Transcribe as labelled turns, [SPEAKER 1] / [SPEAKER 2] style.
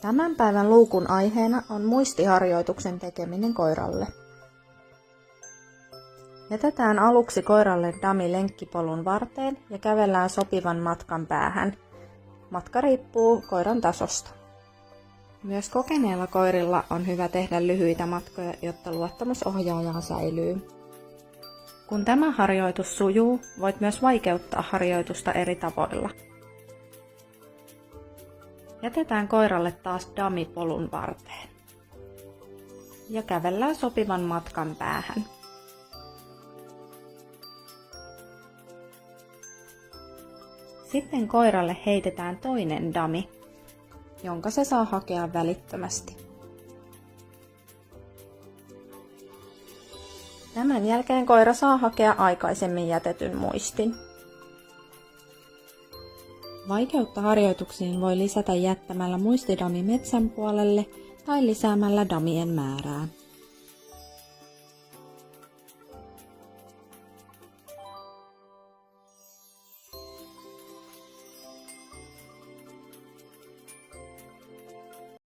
[SPEAKER 1] Tämän päivän luukun aiheena on muistiharjoituksen tekeminen koiralle. Jätetään aluksi koiralle dami lenkkipolun varteen ja kävellään sopivan matkan päähän. Matka riippuu koiran tasosta. Myös kokeneilla koirilla on hyvä tehdä lyhyitä matkoja, jotta luottamus ohjaajaan säilyy. Kun tämä harjoitus sujuu, voit myös vaikeuttaa harjoitusta eri tavoilla. Jätetään koiralle taas dami polun varteen. Ja kävellään sopivan matkan päähän. Sitten koiralle heitetään toinen dami, jonka se saa hakea välittömästi. Tämän jälkeen koira saa hakea aikaisemmin jätetyn muistin. Vaikeutta harjoituksiin voi lisätä jättämällä muistidami metsän puolelle tai lisäämällä damien määrää.